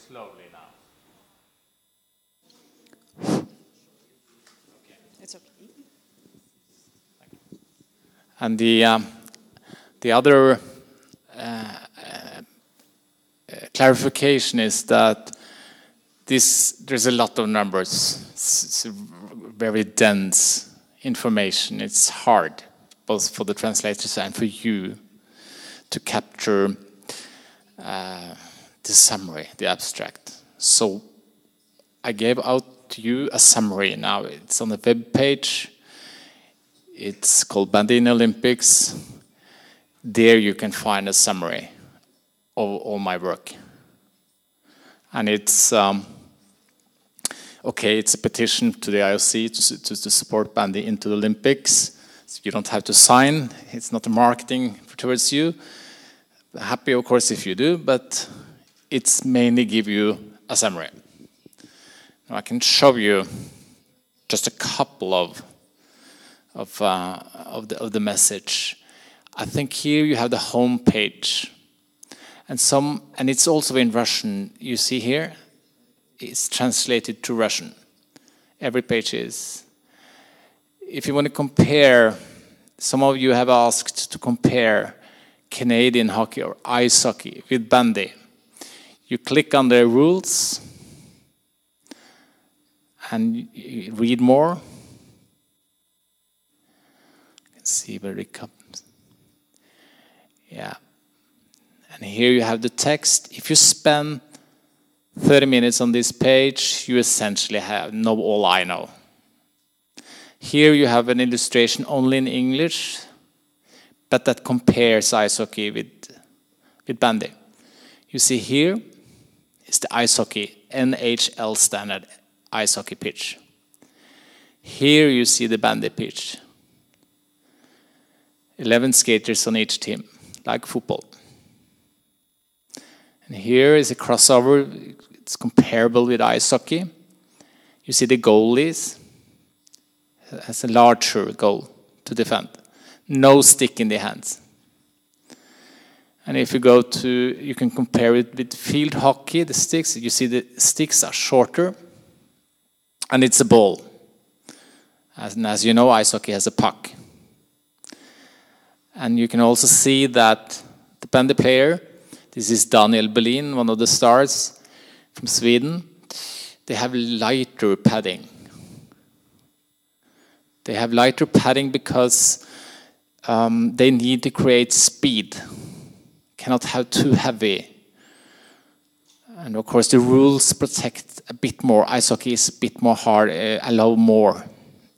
slowly now. Okay. It's okay. And the other clarification is that there's a lot of numbers. It's very dense information. It's hard, both for the translators and for you, to capture the summary, the abstract. So I gave out to you a summary now. It's on the web page. It's called Bandini Olympics. There you can find a summary of all my work. And it's, okay, it's a petition to the IOC to support bandy into the Olympics. So you don't have to sign. It's not a marketing towards you. Happy, of course, if you do, but it's mainly give you a summary. Now I can show you just a couple of the message. I think here you have the home page, and it's also in Russian. You see here, it's translated to Russian. Every page is. If you want to compare, some of you have asked to compare Canadian hockey or ice hockey with bandy. You click on the rules and you read more. See where it comes. Yeah. And here you have the text. If you spend 30 minutes on this page, you essentially know all I know. Here you have an illustration only in English, but that compares ice hockey with bandy. You see here is the ice hockey, NHL standard ice hockey pitch. Here you see the bandy pitch. 11 skaters on each team, like football. And here is a crossover. It's comparable with ice hockey. You see the goalies has a larger goal to defend. No stick in the hands. And if you go to, you can compare it with field hockey, the sticks. You see the sticks are shorter, and it's a ball. As you know, ice hockey has a puck. And you can also see that the bandy player, this is Daniel Berlin, one of the stars from Sweden, they have lighter padding. They have lighter padding because they need to create speed. Cannot have too heavy. And of course the rules protect a bit more. Ice hockey is a bit more hard, allow more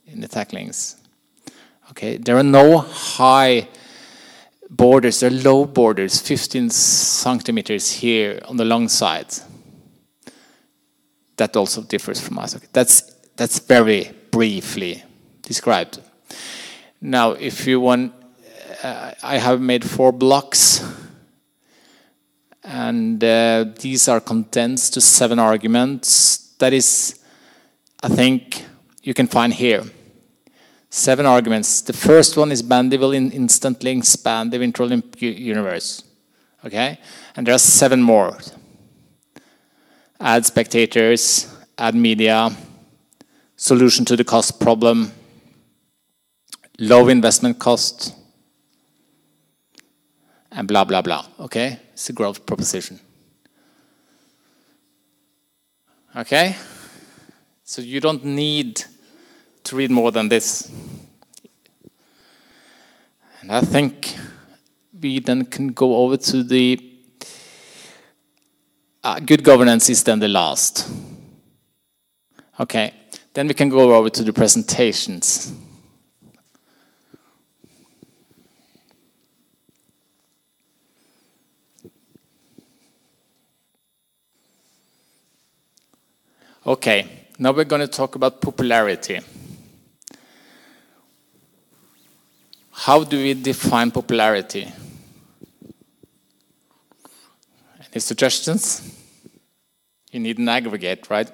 in the tacklings. Okay, there are no high borders, there are low borders, 15 centimeters here on the long side. That also differs from ice hockey. That's very briefly described. Now, if you want, I have made 4 blocks, and these are condensed to 7 arguments. That is, I think, you can find here. 7 arguments. The first one is bandy will instantly expand the Winter Olympic universe. Okay? And there are 7 more. Add spectators, add media, solution to the cost problem, low investment cost, and blah, blah, blah. Okay? It's a growth proposition. Okay? So you don't need to read more than this. And I think we then can go over to the good governance is then the last. Okay, then we can go over to the presentations. Okay, now we're going to talk about popularity. How do we define popularity? Any suggestions? You need an aggregate, right?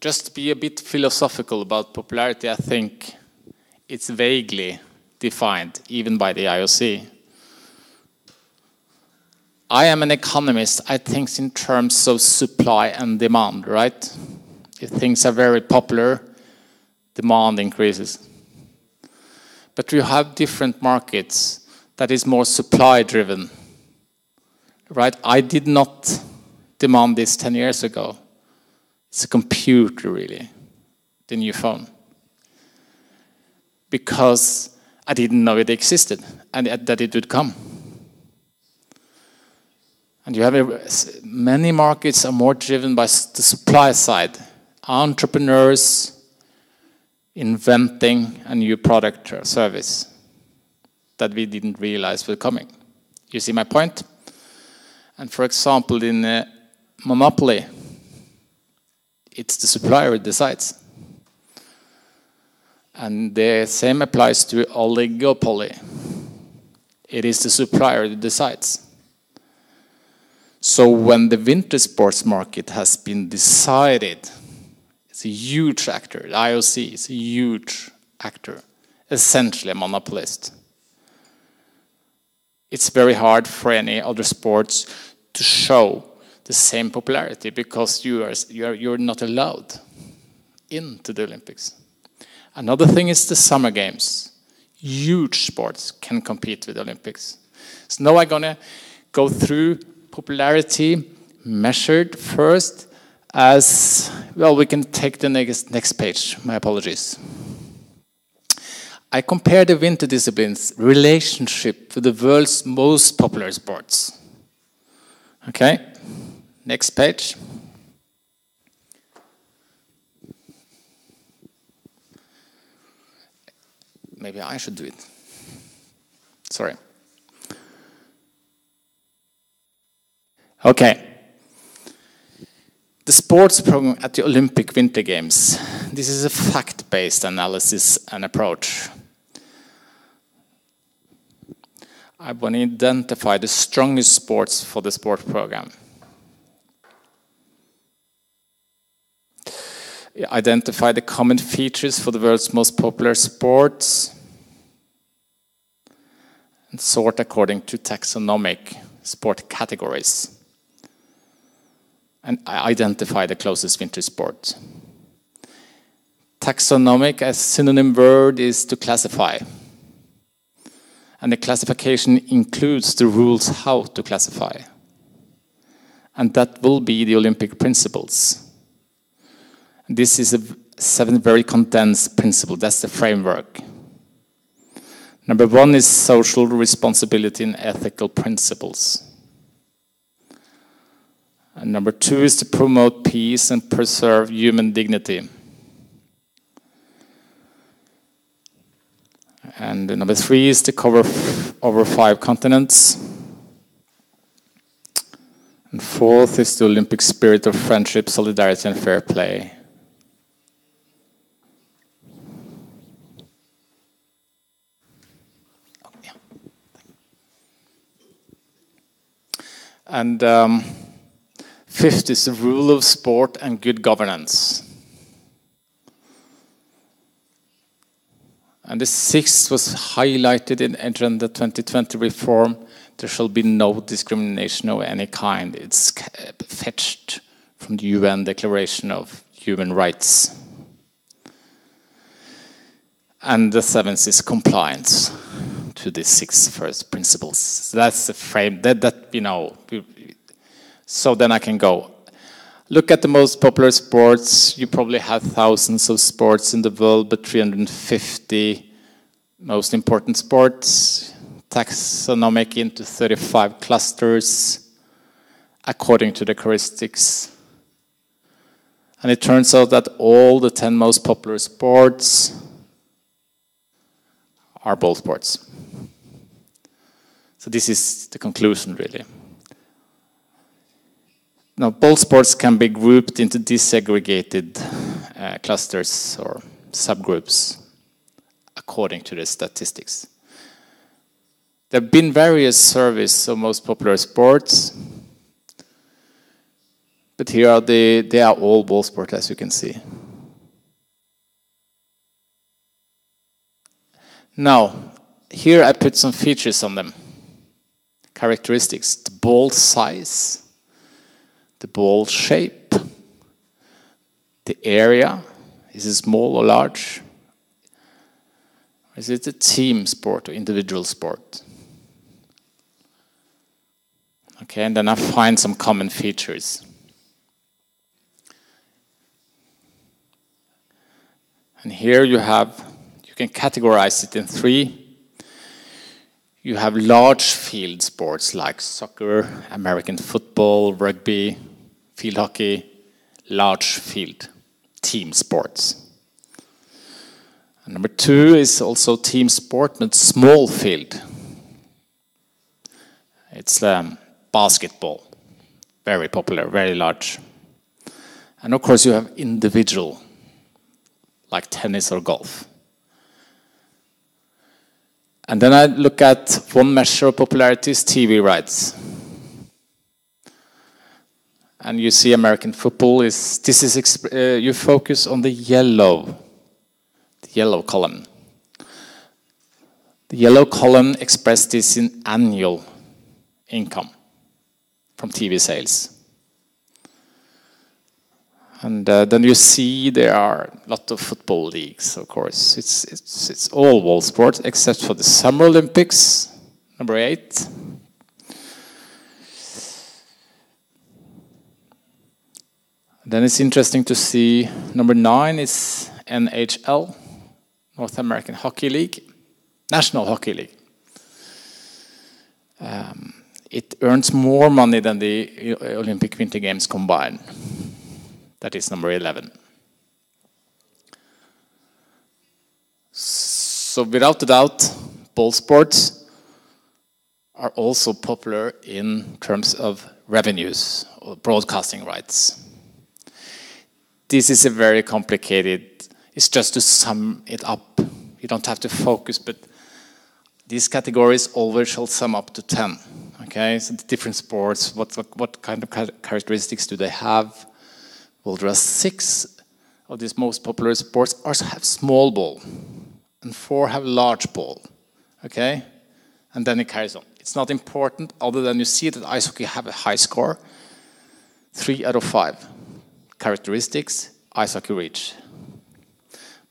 Just to be a bit philosophical about popularity, I think it's vaguely defined, even by the IOC. I am an economist. I think in terms of supply and demand, right? If things are very popular, demand increases. But you have different markets that is more supply driven, right? I did not demand this 10 years ago. It's a computer, really, the new phone. Because I didn't know it existed and that it would come. And you have many markets are more driven by the supply side. Entrepreneurs inventing a new product or service that we didn't realize were coming. You see my point? And for example, in a monopoly, it's the supplier who decides. And the same applies to oligopoly. It is the supplier who decides. So when the winter sports market has been decided, it's a huge actor. The IOC is a huge actor, essentially a monopolist. It's very hard for any other sports to show the same popularity because you're not allowed into the Olympics. Another thing is the summer games. Huge sports can compete with the Olympics. So now I'm gonna go through popularity measured first as, well, we can take the next page, my apologies. I compare the winter disciplines' relationship with the world's most popular sports. Okay, next page. Maybe I should do it. Sorry. Okay. The sports program at the Olympic Winter Games. This is a fact-based analysis and approach. I want to identify the strongest sports for the sport program. Identify the common features for the world's most popular sports. And sort according to taxonomic sport categories. And identify the closest winter sport. Taxonomic, as synonym word, is to classify. And the classification includes the rules how to classify. And that will be the Olympic principles. This is a 7 very condensed principle. That's the framework. Number 1 is social responsibility and ethical principles. And number 2 is to promote peace and preserve human dignity. And number 3 is to cover over 5 continents. And 4th is the Olympic spirit of friendship, solidarity, and fair play. And 5th is the rule of sport and good governance. And the 6th was highlighted in Agenda 2020 reform. There shall be no discrimination of any kind. It's fetched from the UN Declaration of Human Rights. And the 7th is compliance to the 6 first principles. So that's the frame that you know. So then I can go. Look at the most popular sports. You probably have thousands of sports in the world, but 350 most important sports. Taxonomic into 35 clusters according to the characteristics. And it turns out that all the 10 most popular sports are ball sports. So this is the conclusion, really. Now, ball sports can be grouped into disaggregated clusters or subgroups according to the statistics. There have been various surveys of most popular sports, but here are they are all ball sports, as you can see. Now, here I put some features on them. characteristics: the ball size, the ball shape, the area. Is it small or large? Is it a team sport or individual sport? Okay, and then I find some common features. And here you can categorize it in 3. You have large field sports like soccer, American football, rugby, field hockey, large field team sports. And number 2 is also team sport, but small field. It's basketball, very popular, very large. And of course you have individual, like tennis or golf. And then I look at one measure of popularity is TV rights. And you see American football you focus on the yellow column. The yellow column expresses this in annual income from TV sales. And then you see there are a lot of football leagues, of course. It's all world sports except for the Summer Olympics, number 8. Then it's interesting to see number 9 is NHL, North American Hockey League, National Hockey League. It earns more money than the Olympic Winter Games combined. That is number 11. So without a doubt, ball sports are also popular in terms of revenues or broadcasting rights. This is a very complicated, it's just to sum it up. You don't have to focus, but these categories always shall sum up to 10. Okay, so the different sports, what kind of characteristics do they have? Well, there are 6 of these most popular sports have small ball, and 4 have large ball. Okay, and then it carries on. It's not important, other than you see that ice hockey have a high score. 3 out of 5 characteristics, ice hockey reach.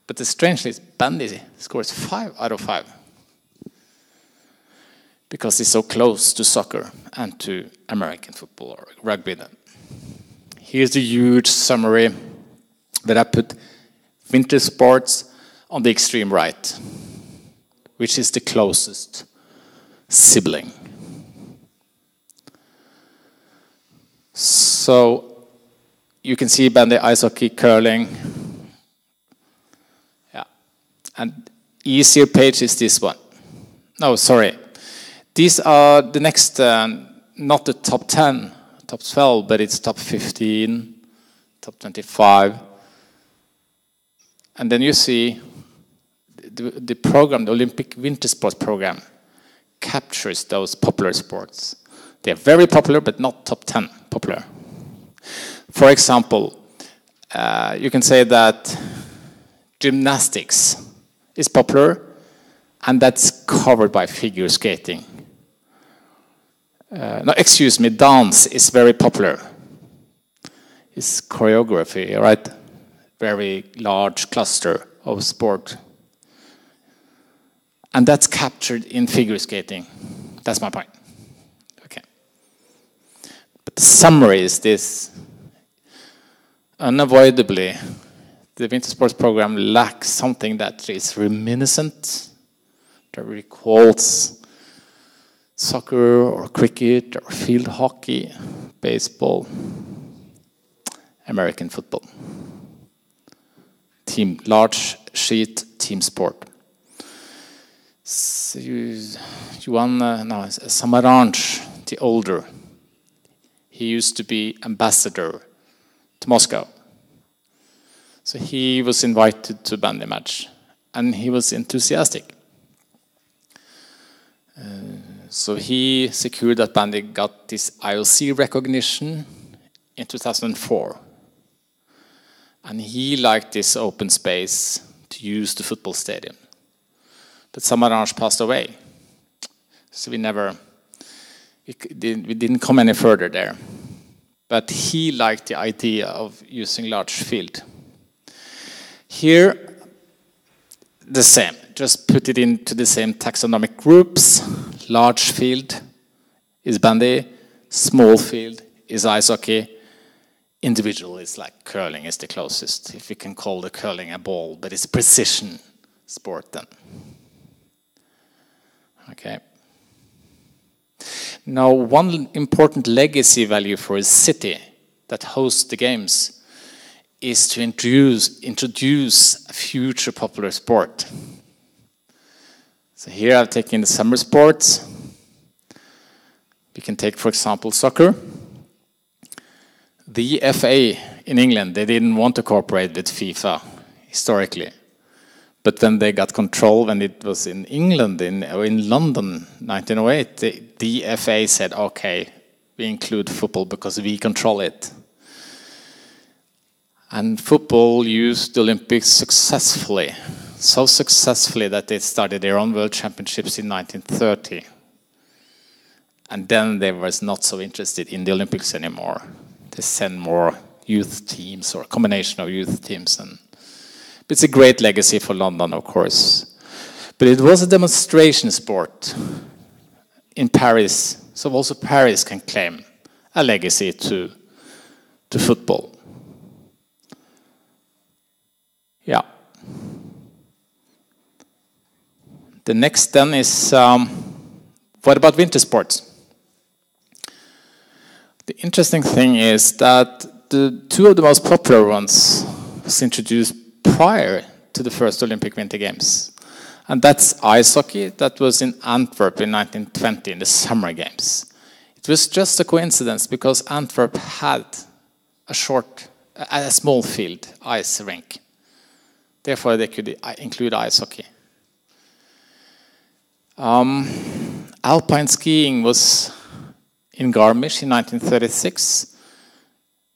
But the strangely, bandy scores 5 out of 5. Because it's so close to soccer and to American football or rugby then. Here's the huge summary that I put winter sports on the extreme right, which is the closest sibling. So you can see bandy, ice hockey, curling. Yeah. And easier page is this one. No, sorry. These are the next, not the top 10, top 12, but it's top 15, top 25. And then you see the program, the Olympic Winter Sports program, captures those popular sports. They're very popular, but not top 10 popular. For example, you can say that gymnastics is popular, and that's covered by figure skating. Dance is very popular. It's choreography, right? Very large cluster of sport. And that's captured in figure skating. That's my point. Okay. But the summary is this. Unavoidably, the winter sports program lacks something that is reminiscent, that recalls soccer or cricket or field hockey, baseball, American football. Large sheet team sport. So Samaranch, the older, he used to be ambassador to Moscow. So he was invited to a bandy match, and he was enthusiastic. So he secured that bandy got this IOC recognition in 2004. And he liked this open space to use the football stadium. But Samaranch passed away. So we we didn't come any further there. But he liked the idea of using large field. Here, the same. Just put it into the same taxonomic groups. Large field is bandy. Small field is ice hockey. Individual is like curling is the closest, if you can call the curling a ball, but it's precision sport then. Okay. Now, one important legacy value for a city that hosts the games is to introduce a future popular sport. So here I've taken the summer sports. We can take, for example, soccer. The FA in England, they didn't want to cooperate with FIFA historically. But when they got control, when it was in England, or in London, 1908, the FA said, okay, we include football because we control it. And football used the Olympics successfully. So successfully that they started their own World Championships in 1930. And then they were not so interested in the Olympics anymore. They send more youth teams or a combination of youth teams. And it's a great legacy for London, of course. But it was a demonstration sport in Paris. So also Paris can claim a legacy to football. Yeah. The next then is, what about winter sports? The interesting thing is that the two of the most popular ones was introduced prior to the first Olympic Winter Games. And that's ice hockey. That was in Antwerp in 1920 in the Summer Games. It was just a coincidence because Antwerp had a small field, ice rink. Therefore, they could include ice hockey. Alpine skiing was in Garmisch in 1936.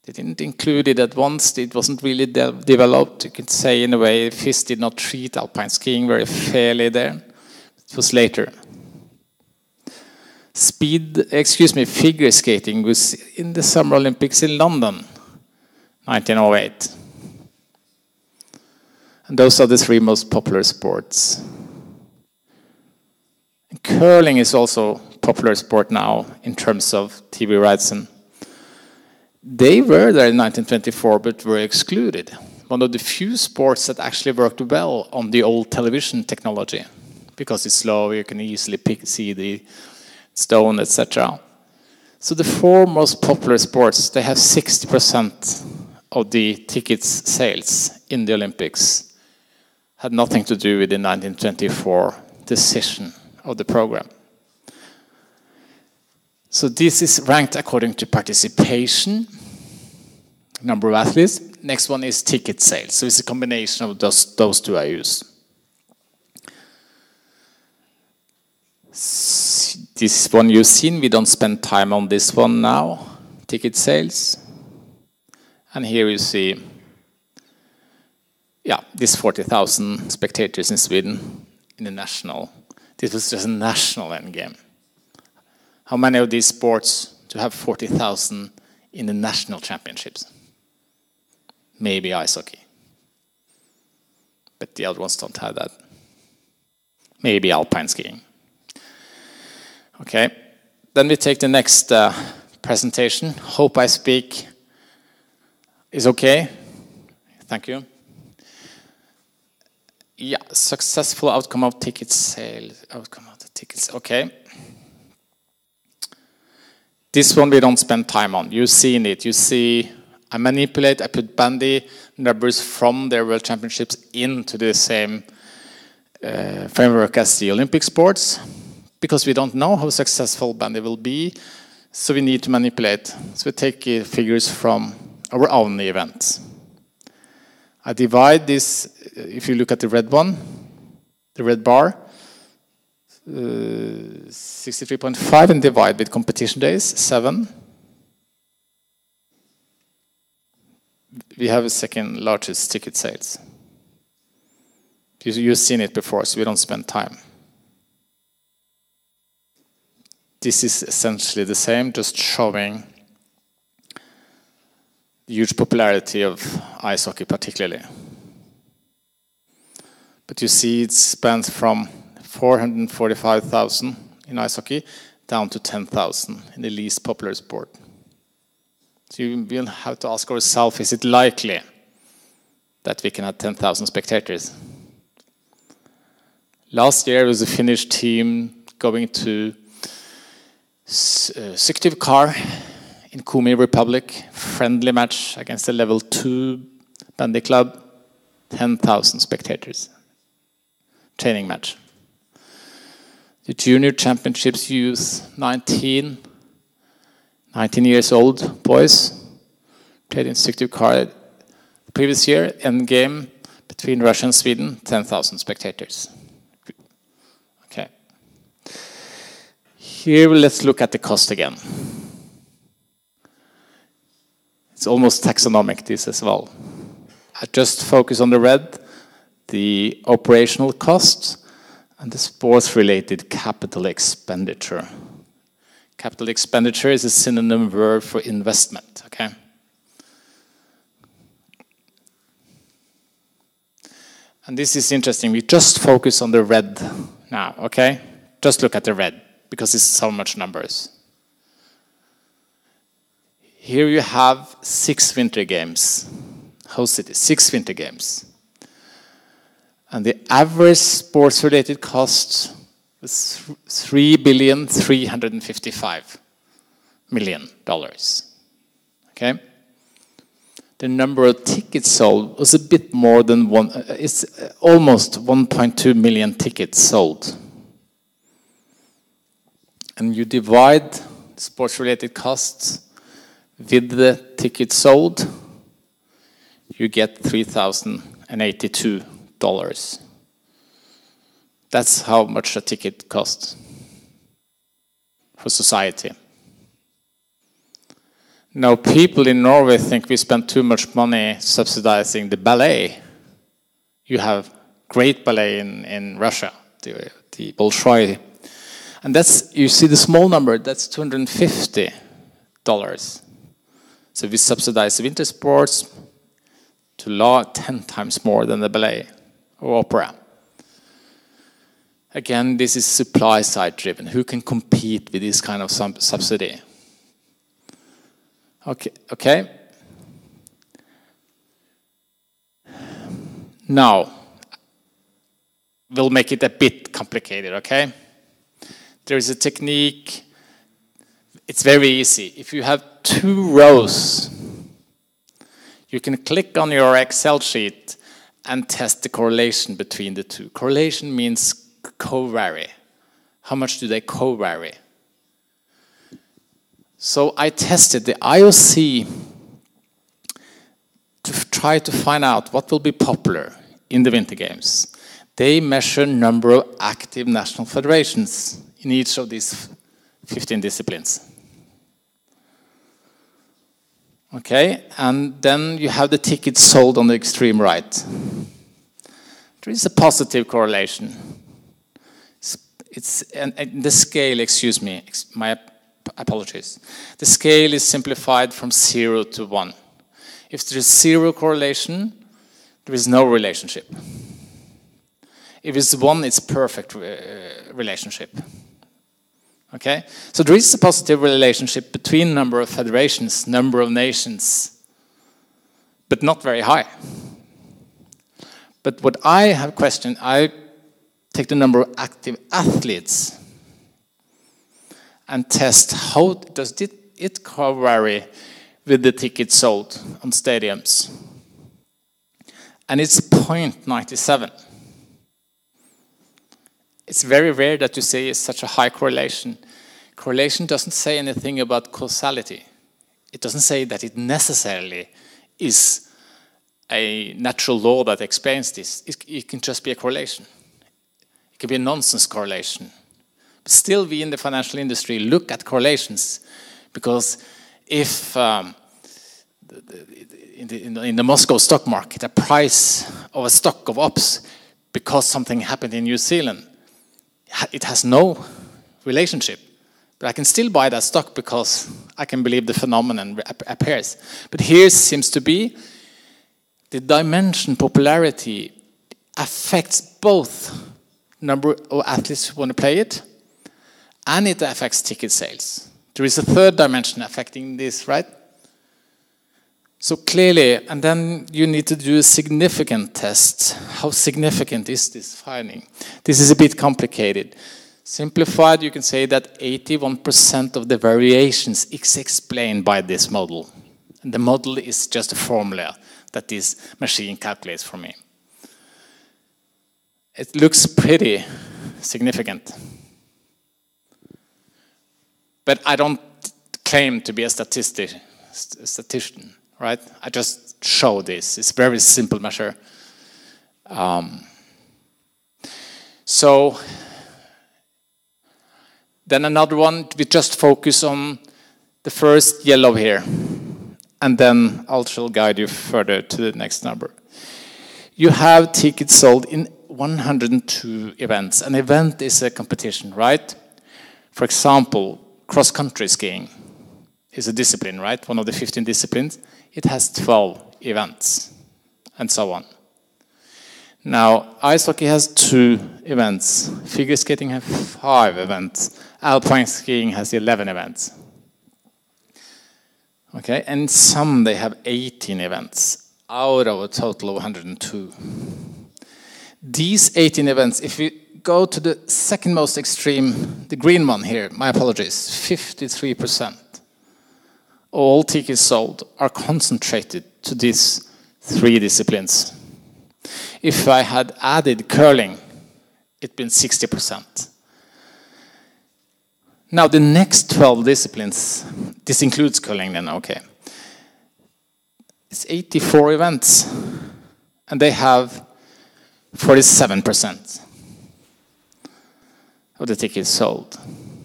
They didn't include it at once. It wasn't really developed. You could say, in a way, FIS did not treat alpine skiing very fairly there. It was later. Figure skating was in the Summer Olympics in London, 1908. And those are the three most popular sports. And curling is also a popular sport now in terms of TV rights. And they were there in 1924, but were excluded. One of the few sports that actually worked well on the old television technology, because it's slow, you can easily see the stone, etc. So the four most popular sports, they have 60% of the tickets sales in the Olympics. Had nothing to do with the 1924 decision of the program. So this is ranked according to participation, number of athletes. Next one is ticket sales. So it's a combination of those two I use. This one you've seen, we don't spend time on this one now. Ticket sales. And here you see, this 40,000 spectators in Sweden in the national. This was just a national end game. How many of these sports to have 40,000 in the national championships? Maybe ice hockey. But the other ones don't have that. Maybe alpine skiing. Okay, then we take the next presentation. Hope I speak is okay. Thank you. Yeah, successful outcome of ticket sales. Outcome of the tickets. Okay. This one we don't spend time on. You've seen it. You see, I put bandy numbers from their World Championships into the same framework as the Olympic sports, because we don't know how successful bandy will be, so we need to manipulate. So we take figures from our own events. I divide this, if you look at the red one, the red bar, 63.5, and divide with competition days, 7. We have a second largest ticket sales. You've seen it before, so we don't spend time. this is essentially the same, just showing the huge popularity of ice hockey particularly. But you see it spans from 445,000 in ice hockey down to 10,000 in the least popular sport. So you will have to ask yourself, is it likely that we can have 10,000 spectators? Last year, it was a Finnish team going to Syktyvkar in Komi Republic, friendly match against the level 2 bandy club, 10,000 spectators. Training match. The junior championships youth, 19 years old boys, played in Syktyvkar the previous year, end game between Russia and Sweden, 10,000 spectators. Okay. Here, let's look at the cost again. It's almost taxonomic, this as well. I just focus on the red, the operational cost, and the sports-related capital expenditure. Capital expenditure is a synonym word for investment, okay? And this is interesting. We just focus on the red now, okay? Just look at the red, because it's so much numbers. Here you have 6 winter games, hosted 6 winter games. And the average sports-related cost was $3,355,000,000. Okay? The number of tickets sold was a bit more than it's almost 1.2 million tickets sold. And you divide sports-related costs with the tickets sold, you get $3,082. That's how much a ticket costs for society. Now, people in Norway think we spend too much money subsidizing the ballet. You have great ballet in Russia, the Bolshoi. And that's, you see the small number, that's $250. So we subsidize the winter sports to 10 times more than the ballet or opera. Again, this is supply side driven. Who can compete with this kind of subsidy? Okay. Now, we'll make it a bit complicated, okay? There is a technique. It's very easy. If you have 2 rows, you can click on your Excel sheet and test the correlation between the two. Correlation means co-vary. How much do they co-vary? So I tested the IOC to try to find out what will be popular in the Winter Games. They measure number of active national federations in each of these 15 disciplines. Okay, and then you have the tickets sold on the extreme right. There is a positive correlation. And the scale, excuse me, my apologies. The scale is simplified from 0 to 1. If there is 0 correlation, there is no relationship. If it's 1, it's perfect relationship. Okay? So there is a positive relationship between number of federations, number of nations, but not very high. But what I have questioned, I take the number of active athletes and test how does it vary with the tickets sold on stadiums. And it's 0.97. It's very rare that you see such a high correlation. Correlation doesn't say anything about causality. It doesn't say that it necessarily is a natural law that explains this. It can just be a correlation. It can be a nonsense correlation. But still, we in the financial industry look at correlations because if in the Moscow stock market, a price of a stock of ops because something happened in New Zealand, it has no relationship. But I can still buy that stock because I can believe the phenomenon appears. But here seems to be the dimension popularity affects both number of athletes who want to play it, and it affects ticket sales. There is a third dimension affecting this, right? So clearly, and then you need to do a significant test. How significant is this finding? This is a bit complicated. Simplified, you can say that 81% of the variations is explained by this model. And the model is just a formula that this machine calculates for me. It looks pretty significant. But I don't claim to be a statistician, right? I just show this. It's a very simple measure. So then another one, we just focus on the first yellow here. And then I shall guide you further to the next number. You have tickets sold in 102 events. An event is a competition, right? For example, cross-country skiing is a discipline, right? One of the 15 disciplines. It has 12 events, and so on. Now, ice hockey has 2 events. Figure skating has 5 events. Alpine skiing has 11 events. Okay, and some they have 18 events out of a total of 102. These 18 events, if we go to the second most extreme, the green one here, my apologies, 53%. All tickets sold are concentrated to these 3 disciplines. If I had added curling, it'd been 60%. Now the next 12 disciplines, this includes curling then, okay. It's 84 events, and they have 47% of the tickets sold.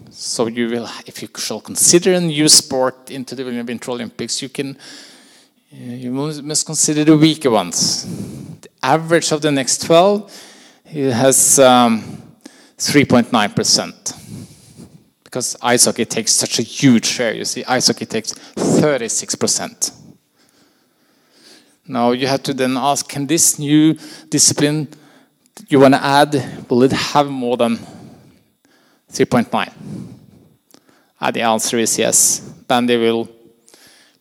So you will, if you shall consider a new sport into the Winter Olympics, you must consider the weaker ones. The average of the next 12 it has 3.9%. Because ice hockey takes such a huge share. You see, ice hockey takes 36%. Now you have to then ask, can this new discipline you want to add, will it have more than 3.9? And the answer is yes. Then they will,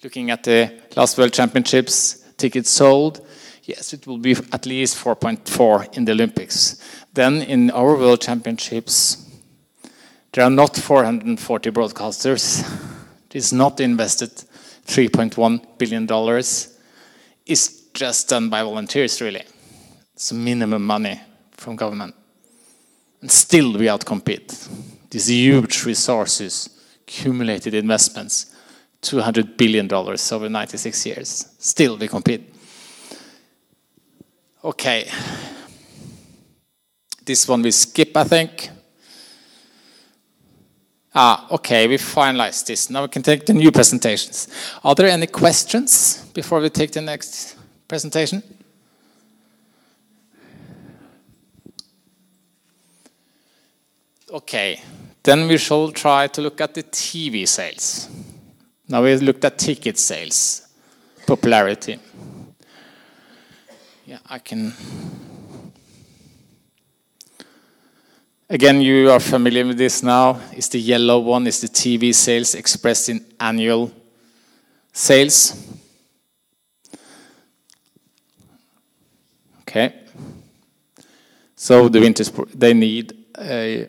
looking at the last World Championships, tickets sold, yes, it will be at least 4.4 in the Olympics. Then in our World Championships, there are not 440 broadcasters. It is not invested $3.1 billion. It's just done by volunteers, really. It's minimum money from government. And still we outcompete. These huge resources, accumulated investments, $200 billion over 96 years. Still we compete. Okay. This one we skip, I think. Okay, we finalized this. Now we can take the new presentations. Are there any questions before we take the next presentation? Okay, then we shall try to look at the TV sales. Now we looked at ticket sales, popularity. Yeah, I can... Again, you are familiar with this now. It's the yellow one, it's the TV sales expressed in annual sales. Okay. So the winter sport, they need a...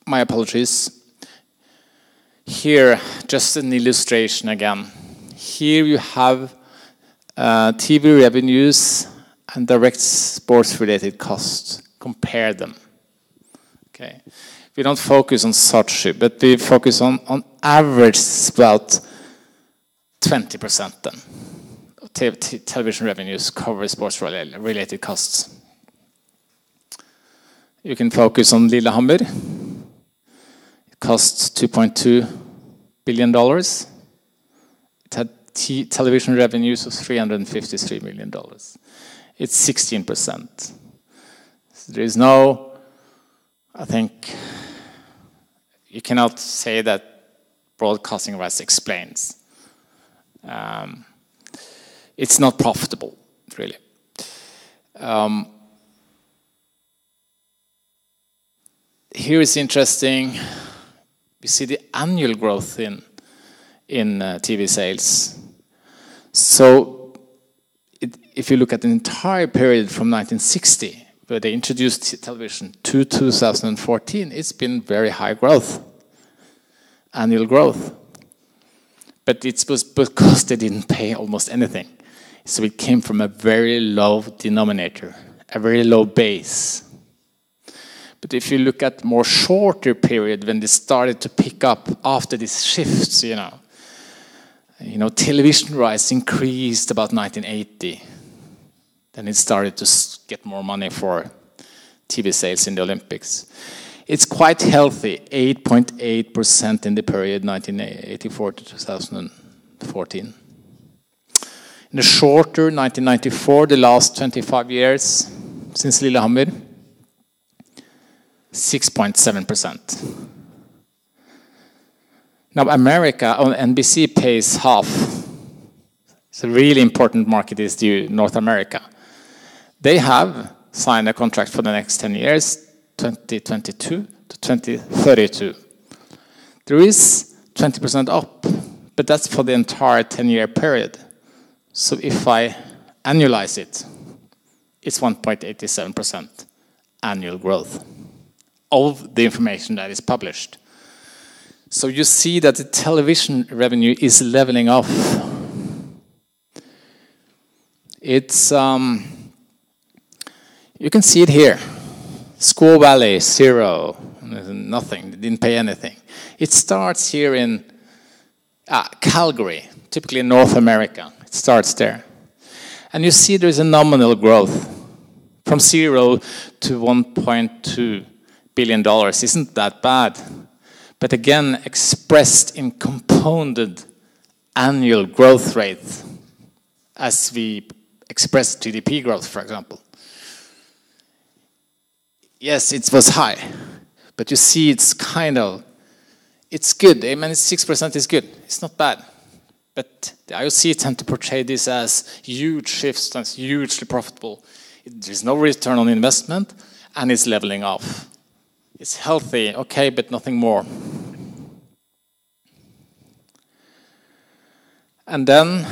My apologies. Here, just an illustration again. Here you have TV revenues and direct sports-related costs. Compare them. Okay. We don't focus on such, but we focus on average about 20% then. Television revenues cover sports-related costs. You can focus on Lillehammer. It costs $2.2 billion. It had television revenues of $353 million. It's 16%. So there is no, I think, you cannot say that broadcasting rights explains. It's not profitable, really. Here is interesting. We see the annual growth in TV sales. So if you look at the entire period from 1960, where they introduced television, to 2014, it's been very high growth, annual growth. But it was because they didn't pay almost anything. So it came from a very low denominator, a very low base. But if you look at more shorter period, when they started to pick up after these shifts, you know, television rights increased about 1980. Then it started to get more money for TV sales in the Olympics. It's quite healthy, 8.8% in the period 1984 to 2014. In the shorter, 1994, the last 25 years, since Lillehammer, 6.7%. Now America, on NBC, pays half. It's a really important market is North America. They have signed a contract for the next 10 years, 2022 to 2032. There is 20% up, but that's for the entire 10-year period. So if I annualize it, it's 1.87% annual growth of the information that is published. So you see that the television revenue is leveling off. It's you can see it here. Squaw Valley, 0, nothing, they didn't pay anything. It starts here in Calgary, typically in North America. It starts there. And you see there's a nominal growth from 0 to $1.2 billion. Isn't that bad? But again, expressed in compounded annual growth rate, as we express GDP growth, for example. Yes, it was high, but you see it's it's good. I mean, 6% is good. It's not bad. But the IOC tend to portray this as huge shifts, as hugely profitable. There's no return on investment, and it's leveling off. It's healthy, okay, but nothing more. And then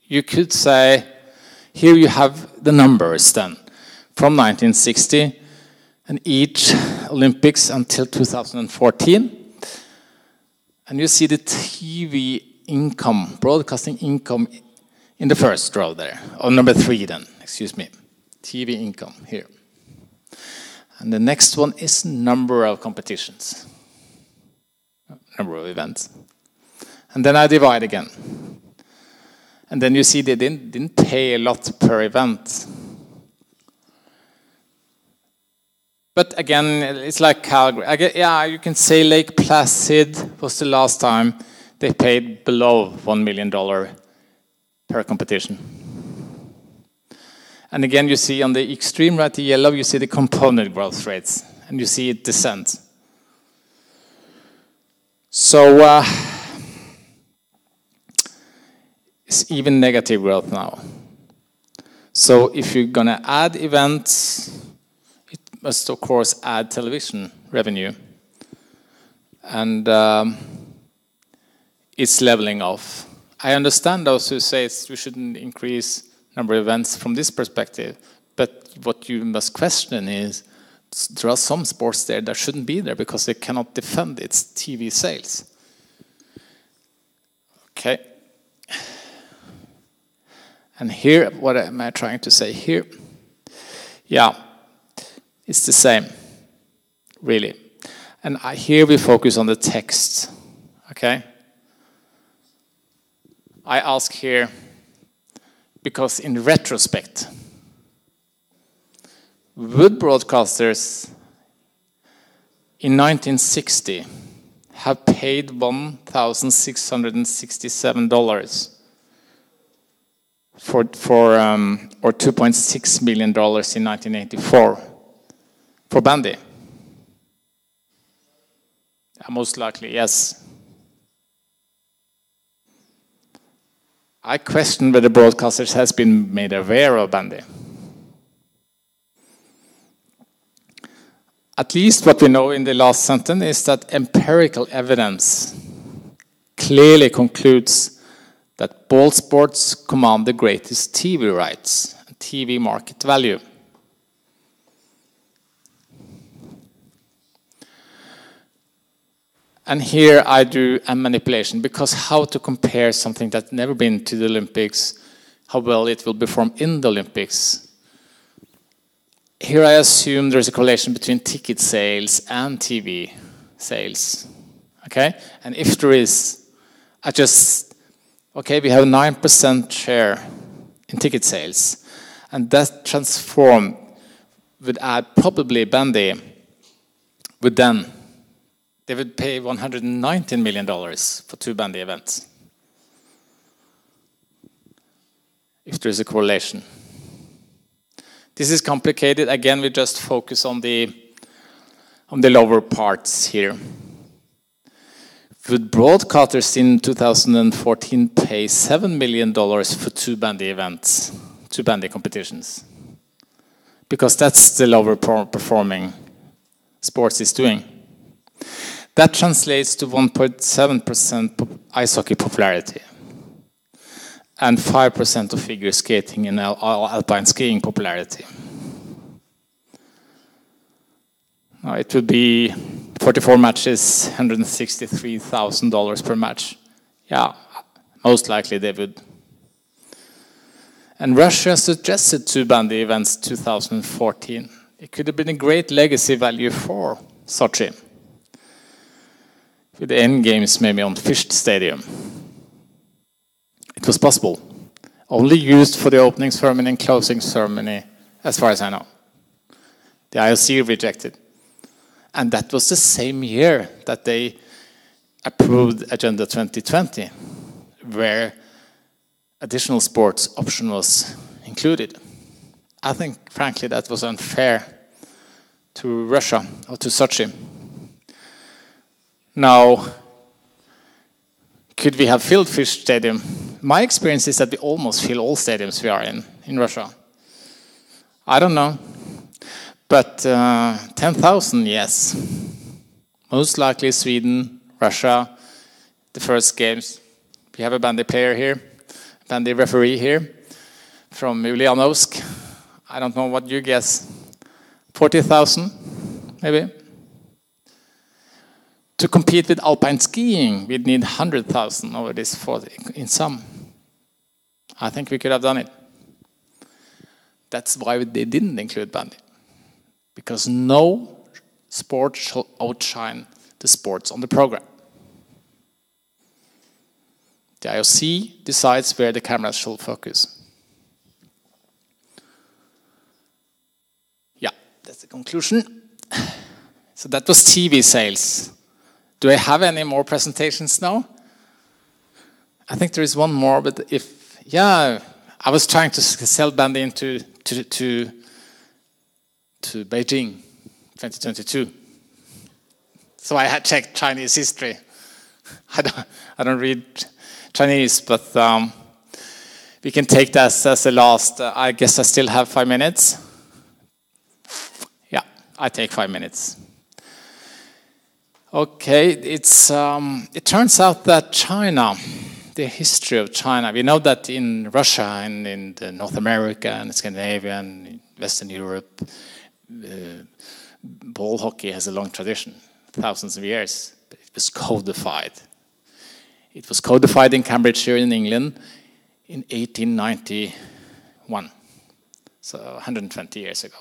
you could say, here you have the numbers then, from 1960, and each Olympics until 2014. And you see the TV income, broadcasting income in the first row there, or number 3 then, excuse me, TV income here. And the next one is number of competitions, number of events. And then I divide again. And then you see they didn't pay a lot per event. But again, it's like Calgary. Yeah, you can say Lake Placid was the last time they paid below $1 million per competition. And again, you see on the extreme right, the yellow, you see the component growth rates, and you see it descends. So it's even negative growth now. So if you're going to add events, it must, of course, add television revenue. And it's leveling off. I understand those who say we shouldn't increase number of events from this perspective, but what you must question is there are some sports there that shouldn't be there because they cannot defend its TV sales. Okay. And here, what am I trying to say here? Yeah, it's the same, really. And here we focus on the text, okay? I ask here, because in retrospect, would broadcasters in 1960 have paid $1,667 or $2.6 million in 1984 for bandy? Most likely, yes. I question whether broadcasters has been made aware of bandy. At least what we know in the last sentence is that empirical evidence clearly concludes that ball sports command the greatest TV rights and TV market value. And here I do a manipulation, because how to compare something that's never been to the Olympics, how well it will perform in the Olympics. Here I assume there's a correlation between ticket sales and TV sales. Okay? And if there is, okay, we have a 9% share in ticket sales. And that transform would add probably bandy would then, they would pay $119 million for 2 bandy events. If there is a correlation. This is complicated. Again, we just focus on the lower parts here. Would broadcasters in 2014 pay $7 million for 2 bandy events, 2 bandy competitions? Because that's the lower performing sports is doing. That translates to 1.7% ice hockey popularity and 5% of figure skating and alpine skiing popularity. Now it would be 44 matches, $163,000 per match. Yeah, most likely they would. And Russia suggested 2 bandy events 2014. It could have been a great legacy value for Sochi, with the end games maybe on Fish Stadium. It was possible. Only used for the opening ceremony and closing ceremony, as far as I know. The IOC rejected. And that was the same year that they approved Agenda 2020, where additional sports option was included. I think, frankly, that was unfair to Russia or to Sochi. Now, could we have filled Fish Stadium? My experience is that we almost fill all stadiums we are in Russia. I don't know. But 10,000, yes. Most likely Sweden, Russia, the first games. We have a bandy player here, bandy referee here from Ulyanovsk. I don't know what you guess. 40,000, maybe. To compete with alpine skiing, we'd need 100,000 over this in sum. I think we could have done it. That's why they didn't include bandy. Because no sport shall outshine the sports on the program. The IOC decides where the cameras shall focus. Yeah, that's the conclusion. So that was TV sales. Do I have any more presentations now? I think there is one more, but I was trying to sell bandy into to Beijing 2022. So I had checked Chinese history. I don't read Chinese, but we can take that as the last. I guess I still have 5 minutes. Yeah, I take 5 minutes. Okay, it turns out that China, the history of China, we know that in Russia and in North America and Scandinavia and Western Europe, ball hockey has a long tradition, thousands of years. But it was codified. It was codified in Cambridgeshire in England in 1891, so 120 years ago.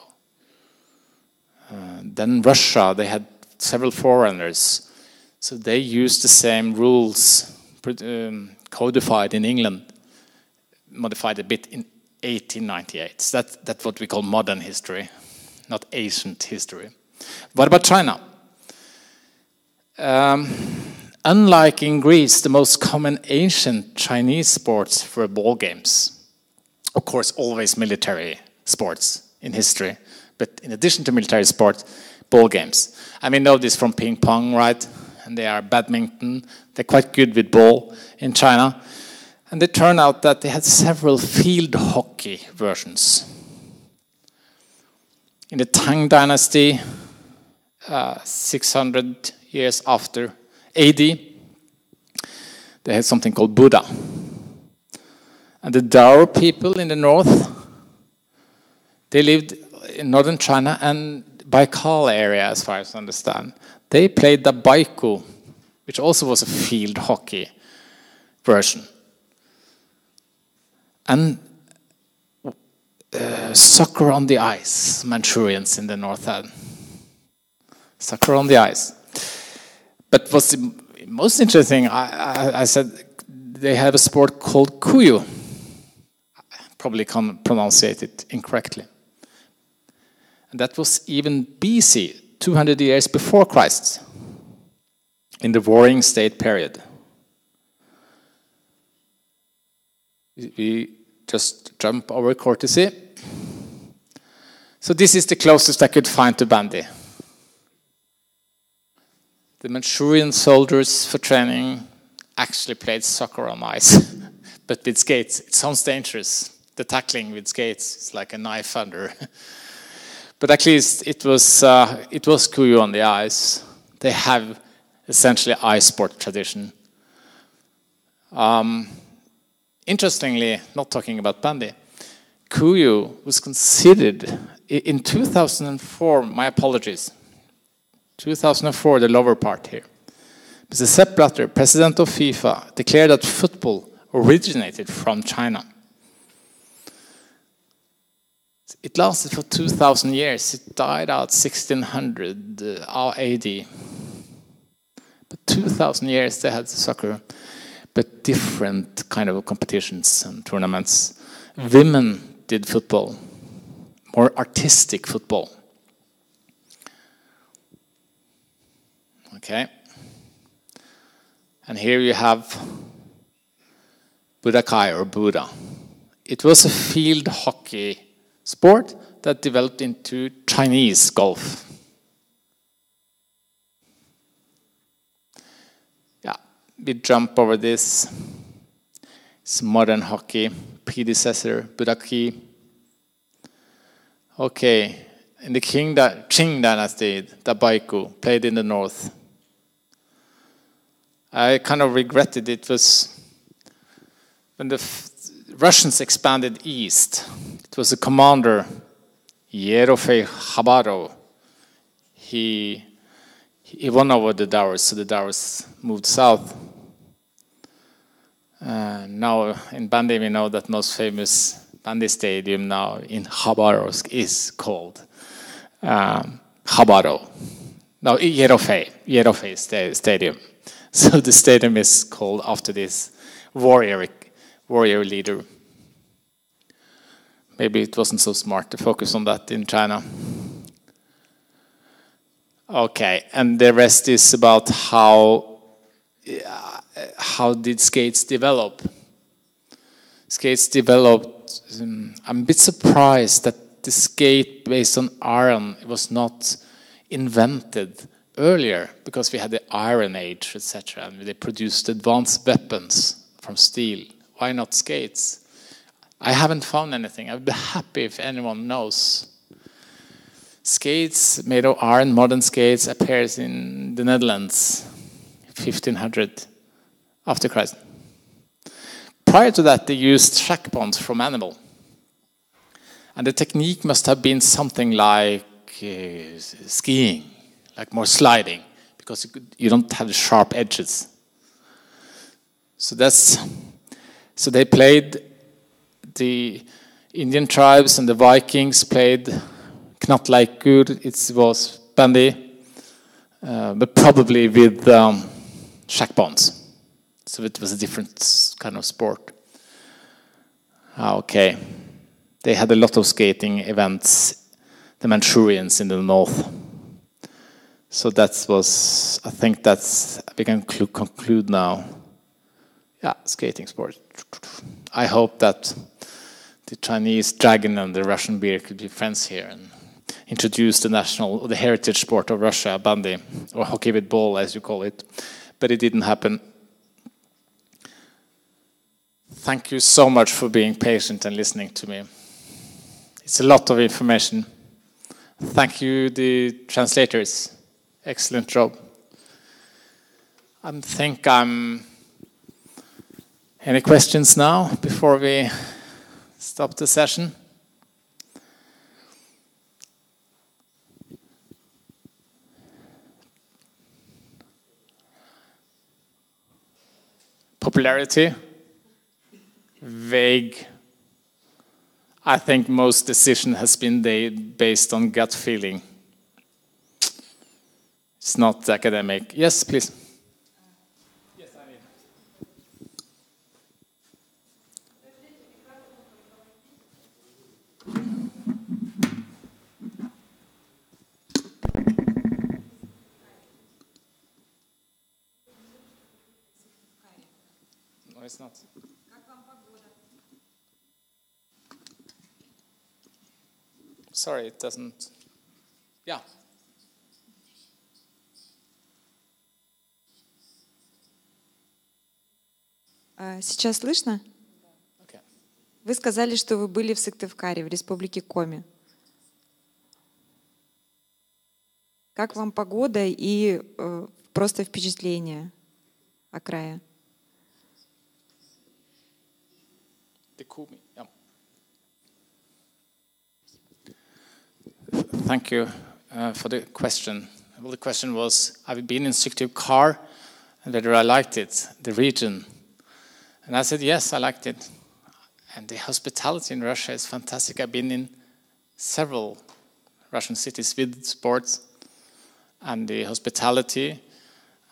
Then Russia, they had several forerunners, so they used the same rules codified in England, modified a bit in 1898. So that's what we call modern history, not ancient history. What about China? Unlike in Greece, the most common ancient Chinese sports were ball games. Of course, always military sports in history, but in addition to military sports, ball games. And we know this from ping pong, right? and they are badminton. They're quite good with ball in China. And it turned out that they had several field hockey versions. In the Tang Dynasty, 600 years after AD, they had something called Buddha. And the Dao people in the north, they lived in northern China and Baikal area, as far as I understand. They played the Baiku, which also was a field hockey version. And soccer on the ice, Manchurians in the north had. Soccer on the ice. But what's the most interesting, I said they have a sport called Kuyu. I probably can't pronounce it incorrectly. And that was even BC, 200 years before Christ, in the Warring State period. We just jump over courtesy. So this is the closest I could find to bandy. The Manchurian soldiers for training actually played soccer on ice, but with skates. It sounds dangerous. The tackling with skates is like a knife under. But at least it was Kuyu on the ice. They have essentially ice sport tradition. Interestingly, not talking about bandy, Kuyu was considered in 2004. My apologies. 2004, the lower part here. Mr. Sepp Blatter, president of FIFA, declared that football originated from China. It lasted for 2,000 years. It died out 1600 AD. But 2,000 years they had soccer, but different kind of competitions and tournaments. Women did football, more artistic football. Okay. And here you have Budokai or Buddha. It was a field hockey sport that developed into Chinese golf. Yeah, we jump over this. It's modern hockey, predecessor, Budokai. Okay, in the Qing dynasty, the Baiku played in the north. I kind of regretted it was when the Russians expanded east. It was a commander, Yerofei Habaro. He won over the Taoists, so the Taoists moved south. Now in bandy we know that most famous bandy stadium now in Khabarovsk is called Khabaro. No, Yerofei Stadium. So the stadium is called after this warrior leader. Maybe it wasn't so smart to focus on that in China. Okay, and the rest is about how did skates develop. Skates developed. I'm a bit surprised that the skate based on iron was not invented earlier, because we had the Iron Age, etc., and they produced advanced weapons from steel. Why not skates? I haven't found anything. I'd be happy if anyone knows. Skates made of iron, modern skates, appears in the Netherlands, 1500 after Christ. Prior to that, they used shack bonds from animal. And the technique must have been something like skiing, like more sliding, because you don't have the sharp edges. So they played, the Indian tribes and the Vikings played Knatt like good. It was bandy, but probably with shack bonds. So it was a different kind of sport. Okay. They had a lot of skating events, the Manchurians in the north. So that was, I think that's, we can conclude now. Yeah, skating sport. I hope that the Chinese dragon and the Russian bear could be friends here and introduce the heritage sport of Russia, bandy, or hockey with ball, as you call it. But it didn't happen. Thank you so much for being patient and listening to me. It's a lot of information. Thank you, the translators. Excellent job. I think any questions now before we stop the session? Popularity? Vague. I think most decision has been based on gut feeling. It's not academic. Yes, please. Yes, I mean. No, it's not. Sorry, it doesn't. Yeah. Сейчас слышно? Okay. Вы сказали, что вы были в Сыктывкаре, в республике Коми. Как вам погода и просто впечатление о крае? Yeah. Thank you for the question. Well, the question was, have you been in Syktyvkar and whether I liked it, the region? And I said, yes, I liked it. And the hospitality in Russia is fantastic. I've been in several Russian cities with sports, and the hospitality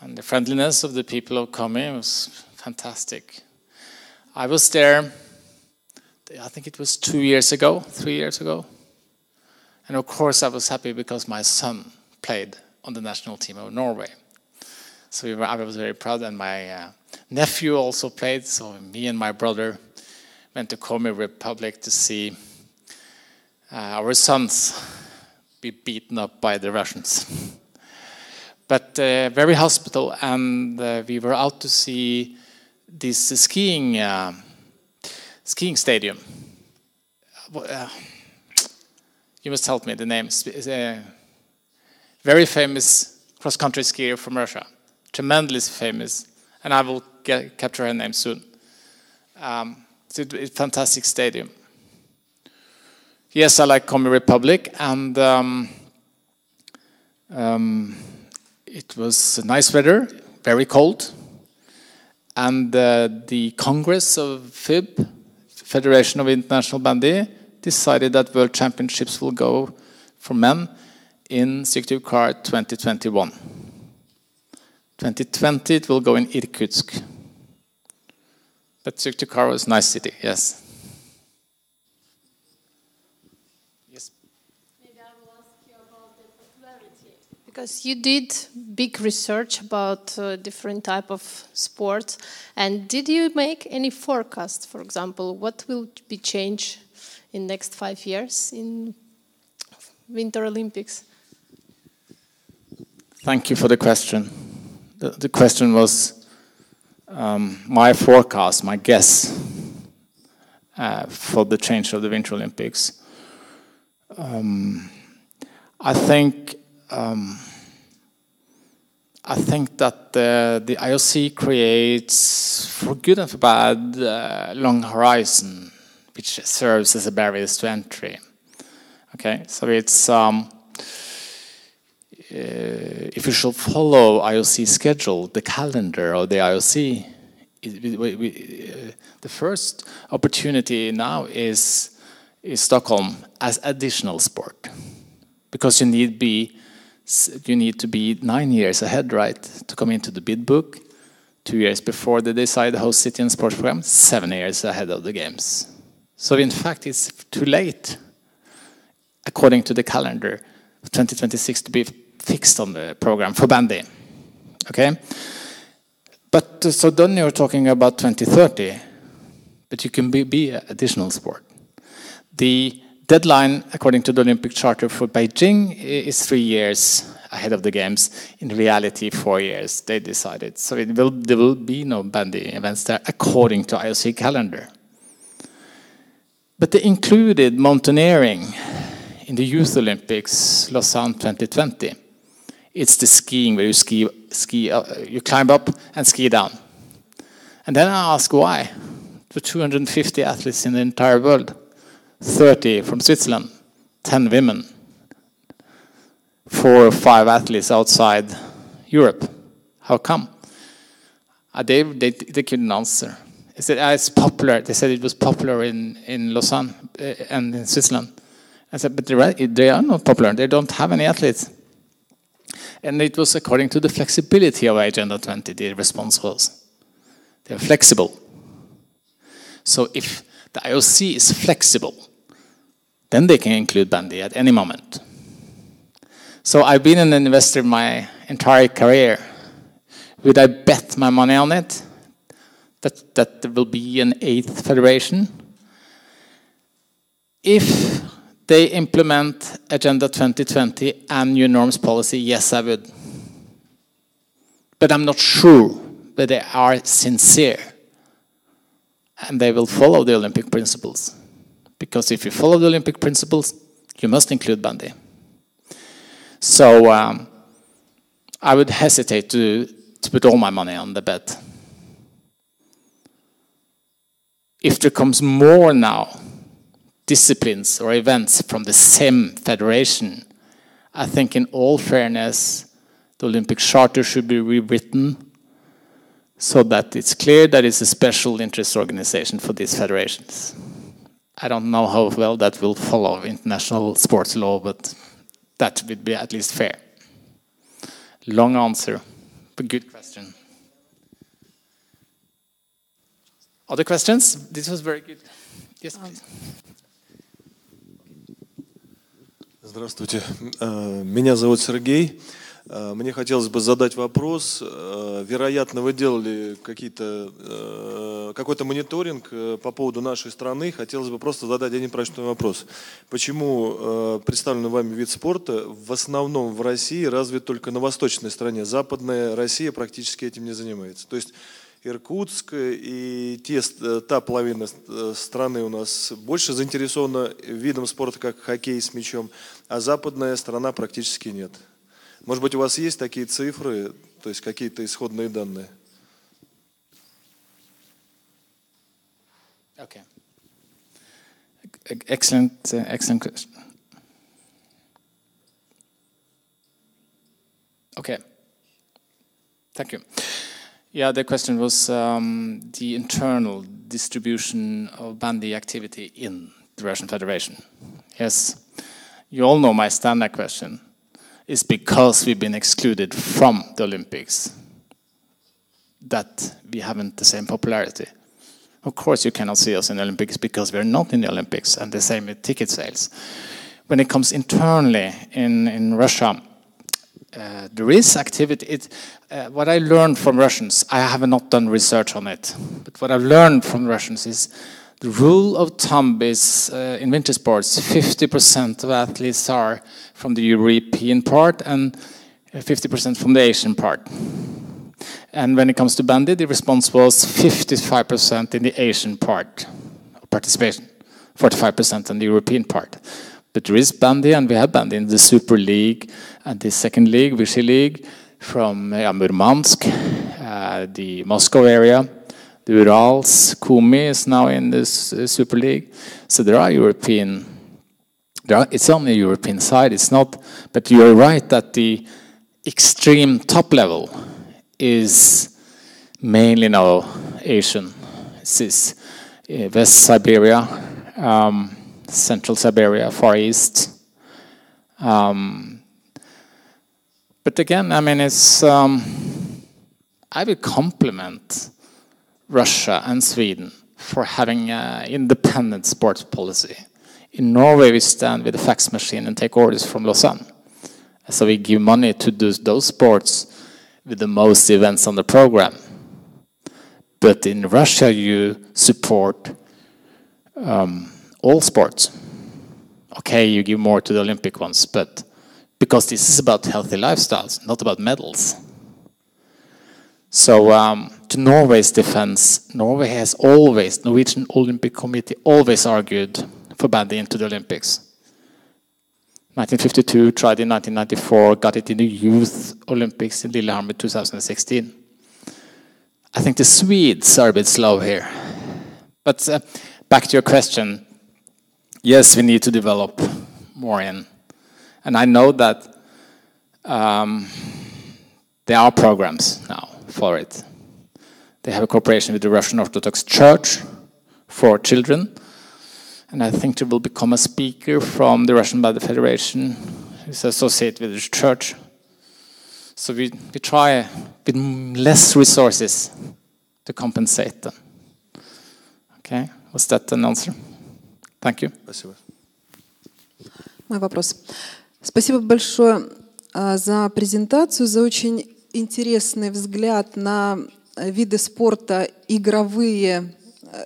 and the friendliness of the people of Komi was fantastic. I was there, I think it was 3 years ago. And of course I was happy because my son played on the national team of Norway. So I was very proud, and my nephew also played, so me and my brother went to Komi Republic to see our sons be beaten up by the Russians. But very hospitable, and we were out to see this skiing stadium. You must help me, the name. It's a very famous cross-country skier from Russia. Tremendously famous. And I will capture her name soon. It's a fantastic stadium. Yes, I like Komi Republic. And it was nice weather, very cold. And the Congress of FIB, Federation of International Bandy, decided that World Championships will go for men in Syktyvkar 2021. 2020 it will go in Irkutsk. But Syktyvkar was a nice city, yes. Yes. Maybe I will ask you about the popularity. Because you did big research about different type of sports. And did you make any forecast, for example, what will be changed in next 5 years in Winter Olympics? Thank you for the question. The question was my forecast, my guess for the change of the Winter Olympics. I think that the IOC creates, for good and for bad, long horizon, which serves as a barrier to entry. Okay, so it's if you shall follow IOC schedule, the calendar of the IOC, the first opportunity now is Stockholm as additional sport, because you need to be 9 years ahead, right, to come into the bid book. 2 years before they decide the host city and sports program, 7 years ahead of the games. So in fact, it's too late, according to the calendar, 2026 to be fixed on the program for bandy. Okay? But so then you're talking about 2030, but you can be an additional sport. The Deadline, according to the Olympic Charter for Beijing, is 3 years ahead of the Games. In reality, 4 years, they decided. So there will be no bandy events there, according to IOC calendar. But they included mountaineering in the Youth Olympics, Lausanne 2020. It's the skiing where you climb up and ski down. And then I ask why. The 250 athletes in the entire world, 30 from Switzerland, 10 women, 4 or 5 athletes outside Europe. How come? They couldn't answer. They said it's popular. They said it was popular in Lausanne and in Switzerland. I said, but they are not popular. They don't have any athletes. And it was according to the flexibility of Agenda 20, the response was. They're flexible. So if the IOC is flexible, then they can include bandy at any moment. So I've been an investor my entire career. Would I bet my money on it? That there will be an 8th federation? If they implement Agenda 2020 and new norms policy, yes, I would. But I'm not sure that they are sincere. And they will follow the Olympic principles. Because if you follow the Olympic principles, you must include bandy. So I would hesitate to put all my money on the bet. If there comes more now, disciplines or events from the same federation, I think in all fairness, the Olympic Charter should be rewritten so that it's clear that it's a special interest organization for these federations. I don't know how well that will follow international sports law, but that would be at least fair. Long answer, but good question. Other questions? This was very good. Yes, please. Здравствуйте. Меня зовут Сергей. Мне хотелось бы задать вопрос. Вероятно, вы делали какой-то мониторинг по поводу нашей страны. Хотелось бы просто задать один простой вопрос. Почему представленный вами вид спорта в основном в России развит только на восточной стороне? Западная Россия практически этим не занимается. То есть Иркутск и та половина страны у нас больше заинтересована видом спорта, как хоккей с мячом, а западная сторона практически нет. Может быть, у вас есть такие цифры, то есть какие-то исходные данные? Okay. Excellent question. Okay. Thank you. Yeah, the question was the internal distribution of bandy activity in the Russian Federation. Yes, you all know my standard question. It's because we've been excluded from the Olympics that we haven't the same popularity. Of course, you cannot see us in the Olympics because we're not in the Olympics, and the same with ticket sales. When it comes internally in Russia, there is activity. What I learned from Russians, I have not done research on it, but what I've learned from Russians is the rule of thumb is in winter sports, 50% of athletes are from the European part and 50% from the Asian part. And when it comes to bandy, the response was 55% in the Asian part of participation, 45% in the European part. But there is bandy, and we have bandy in the Super League and the second league, Vichy League, from Murmansk, the Moscow area, the Urals, Komi is now in this Super League. So there are European, it's on the European side, it's not, but you're right that the extreme top level is mainly now Asian. It's West Siberia, Central Siberia, Far East. But again, I mean, it's, I would compliment Russia and Sweden for having an independent sports policy. In Norway, we stand with a fax machine and take orders from Lausanne. So we give money to those sports with the most events on the program. But in Russia, you support all sports. okay, you give more to the Olympic ones, but because this is about healthy lifestyles, not about medals. So to Norway's defense, Norway has always, Norwegian Olympic Committee always argued for banning into the Olympics. 1952, tried in 1994, got it in the Youth Olympics in Lillehammer 2016. I think the Swedes are a bit slow here. But back to your question, yes, we need to develop more in. And I know that there are programs now for it. They have a cooperation with the Russian Orthodox Church for children. And I think there will become a speaker from the Russian Body Federation who's associated with the church. So we try with less resources to compensate them. Okay, was that an answer? Thank you. Спасибо. Мой вопрос. Спасибо большое за презентацию, за очень интересный взгляд на виды спорта игровые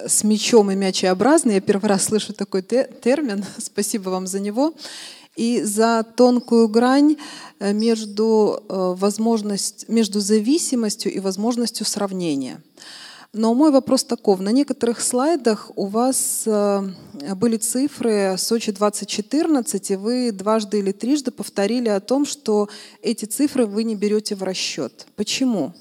с мячом и мячеобразные. Я первый раз слышу такой термин. Спасибо вам за него. И за тонкую грань между зависимостью и возможностью сравнения. Но мой вопрос таков. На некоторых слайдах у вас были цифры Сочи 2014, и вы дважды или трижды повторили о том, что эти цифры вы не берете в расчет. Почему?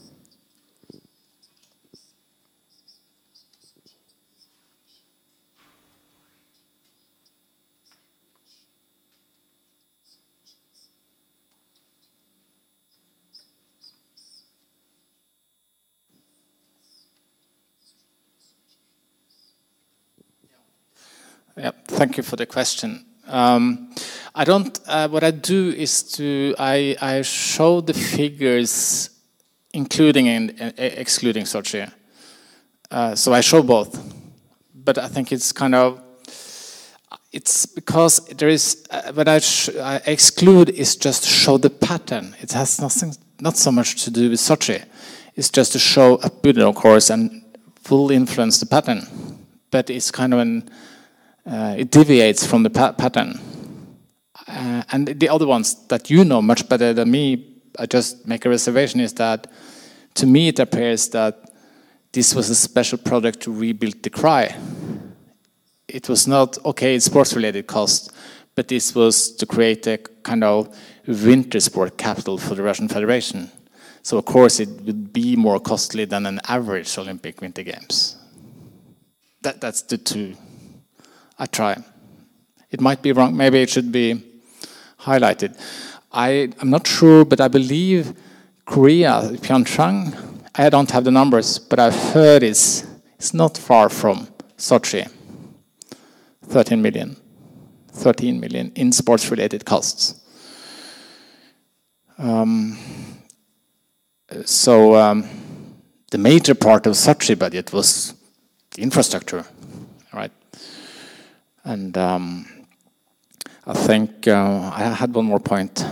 Yeah, thank you for the question. I don't. What I do is I show the figures, including and excluding Sochi. So I show both, but I think it's kind of. It's because there is. What I exclude is just to show the pattern. It has nothing, not so much to do with Sochi. It's just to show a bit, of course, and will influence the pattern. But it's kind of an. It deviates from the pattern. And the other ones that you know much better than me, I just make a reservation, is that to me it appears that this was a special project to rebuild the cry. It was not, okay, it's sports-related cost, but this was to create a kind of winter sport capital for the Russian Federation. So of course it would be more costly than an average Olympic Winter Games. That's the two. I try. It might be wrong. Maybe it should be highlighted. I'm not sure, but I believe Korea, Pyeongchang, I don't have the numbers, but I've heard it's not far from Sochi. 13 million in sports-related costs. So the major part of Sochi budget was the infrastructure, right? And I think I had one more point.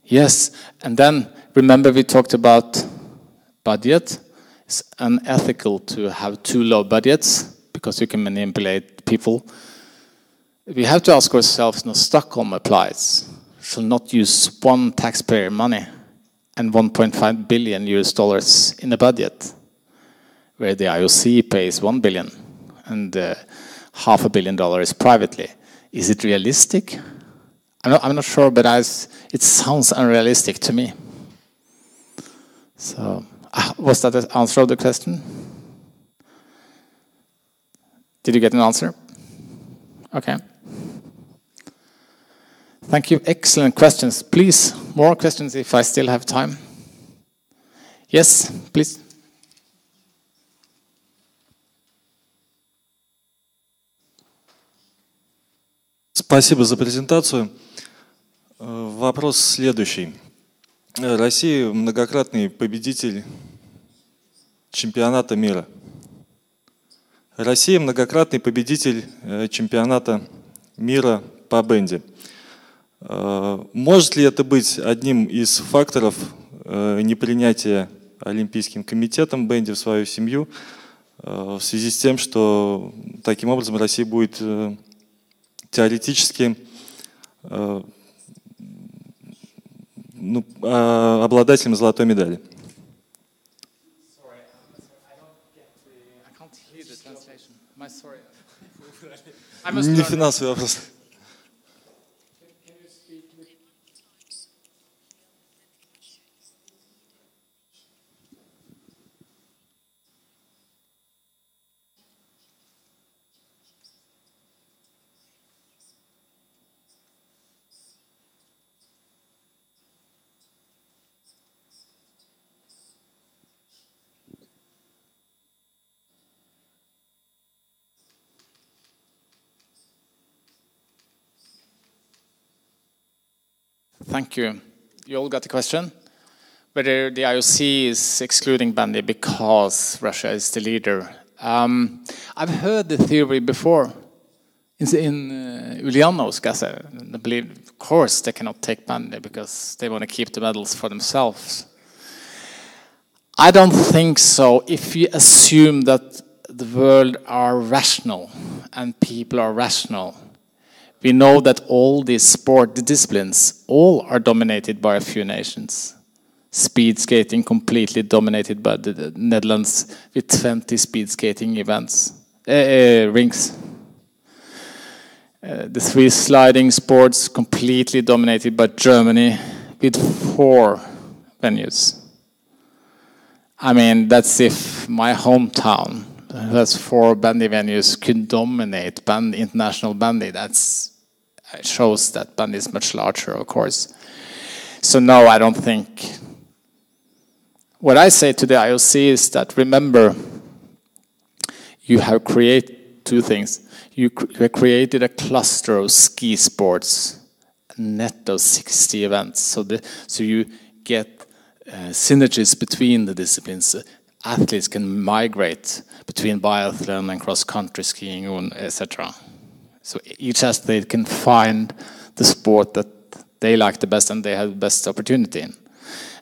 Yes, and then remember we talked about budget. It's unethical to have too low budgets because you can manipulate people. We have to ask ourselves, now Stockholm applies. Shall not use one taxpayer money and $1.5 billion in a budget, where the IOC pays $1 billion and $500 million privately. Is it realistic? I'm not sure, but it sounds unrealistic to me. So, was that the answer of the question? Did you get an answer? Okay. Thank you. Excellent questions. Please, more questions if I still have time. Yes, please. Спасибо за презентацию. Вопрос следующий. Россия многократный победитель чемпионата мира. Россия многократный победитель чемпионата мира по бенди. Может ли это быть одним из факторов непринятия Олимпийским комитетом бенди в свою семью в связи с тем, что таким образом Россия будет теоретически Ну, обладателем золотой медали. Не финансовый вопрос. Thank you. You all got the question? Whether the IOC is excluding bandy because Russia is the leader. I've heard the theory before. In Ulyanovsk, I believe, of course, they cannot take bandy because they want to keep the medals for themselves. I don't think so. If you assume that the world are rational and people are rational, we know that all these sport disciplines, all are dominated by a few nations. Speed skating completely dominated by the Netherlands with 20 speed skating events, rings. The 3 sliding sports completely dominated by Germany with 4 venues. I mean, that's if my hometown, who has 4 bandy venues, could dominate international bandy. It shows that bandy is much larger, of course. So no, I don't think. What I say to the IOC is that, remember, you have created 2 things. You have created a cluster of ski sports, a net of 60 events. So you get synergies between the disciplines. Athletes can migrate between biathlon and cross-country skiing, etc. So each athlete can find the sport that they like the best and they have the best opportunity in.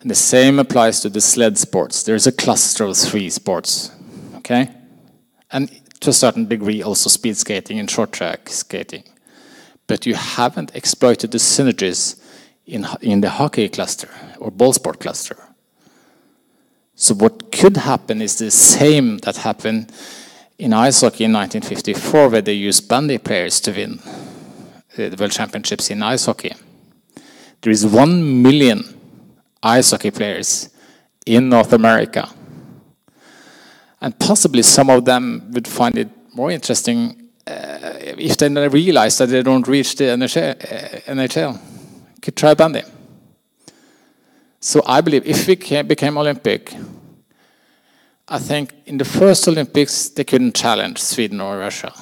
And the same applies to the sled sports. There's a cluster of 3 sports, okay? And to a certain degree also speed skating and short track skating. But you haven't exploited the synergies in the hockey cluster or ball sport cluster. So what could happen is the same that happened in ice hockey in 1954, where they used bandy players to win the World Championships in ice hockey. There is 1 million ice hockey players in North America. And possibly some of them would find it more interesting if they realize that they don't reach the NHL. Could try bandy. So I believe if we became Olympic, I think in the first Olympics they couldn't challenge Sweden or Russia.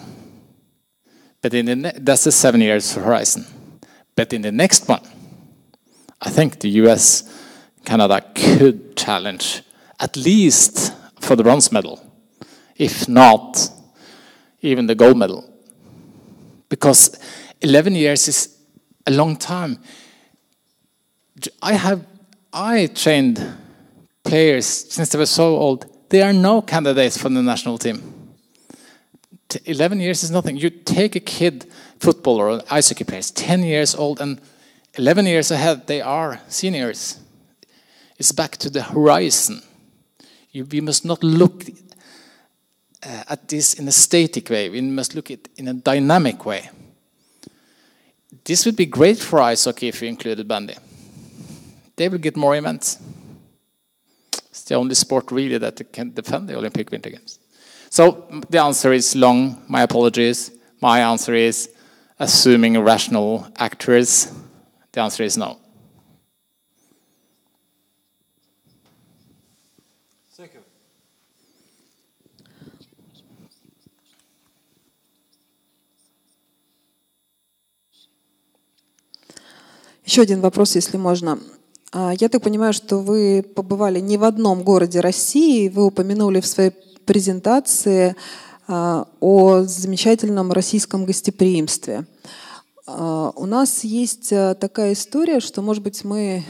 But that's a 7 years horizon. But in the next one, I think the US, Canada could challenge at least for the bronze medal, if not even the gold medal. Because 11 years is a long time. I trained players since they were so old. There are no candidates for the national team. 11 years is nothing. You take a kid, footballer or ice hockey players, 10 years old, and 11 years ahead, they are seniors. It's back to the horizon. We must not look at this in a static way. We must look at it in a dynamic way. This would be great for ice hockey if we included bandy. They will get more events. It's the only sport really that can defend the Olympic Winter Games. So the answer is long. My apologies. My answer is, assuming rational actors, the answer is no. Thank you. Еще один вопрос, если можно. Я так понимаю, что вы побывали не в одном городе России. Вы упомянули в своей презентации о замечательном российском гостеприимстве. У нас есть такая история, что, может быть, мы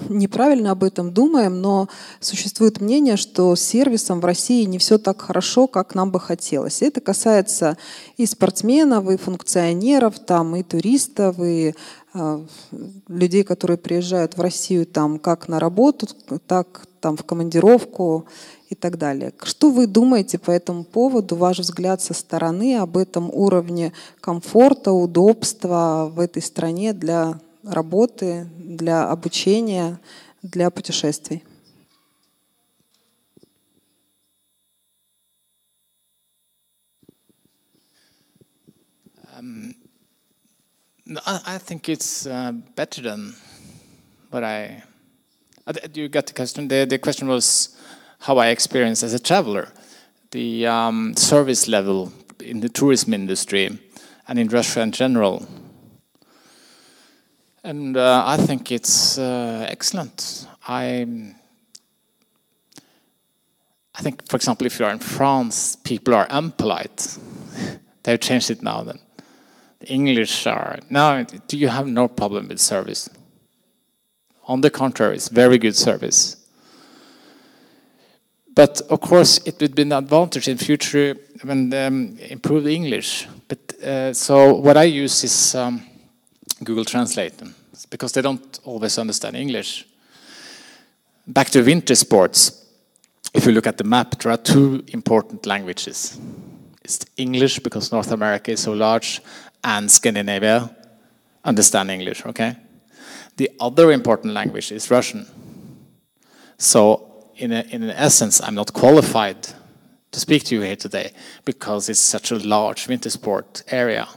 неправильно об этом думаем, но существует мнение, что с сервисом в России не все так хорошо, как нам бы хотелось. Это касается и спортсменов, и функционеров, там, и туристов, и людей, которые приезжают в Россию там как на работу, так там в командировку и так далее. Что вы думаете по этому поводу, ваш взгляд со стороны об этом уровне комфорта, удобства в этой стране для работы, для обучения, для путешествий? No, I think it's better than what I. You got the question. The question was how I experienced as a traveler, the service level in the tourism industry and in Russia in general. And I think it's excellent. I think, for example, if you are in France, people are impolite. They've changed it now. Then the English are now. Do you have no problem with service? On the contrary, it's very good service. But of course, it would be an advantage in future when improve the English. But so what I use is Google Translate, because they don't always understand English. Back to winter sports. If you look at the map, there are two important languages. It's English, because North America is so large, and Scandinavia understand English, okay? The other important language is Russian. So in essence, I'm not qualified to speak to you here today because it's such a large winter sport area.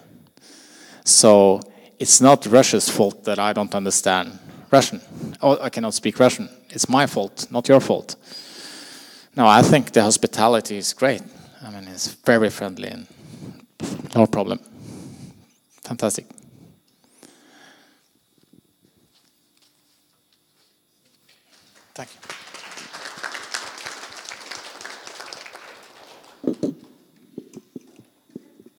So it's not Russia's fault that I don't understand Russian, or I cannot speak Russian. It's my fault, not your fault. No, I think the hospitality is great. I mean, it's very friendly and no problem. Fantastic. Thank you.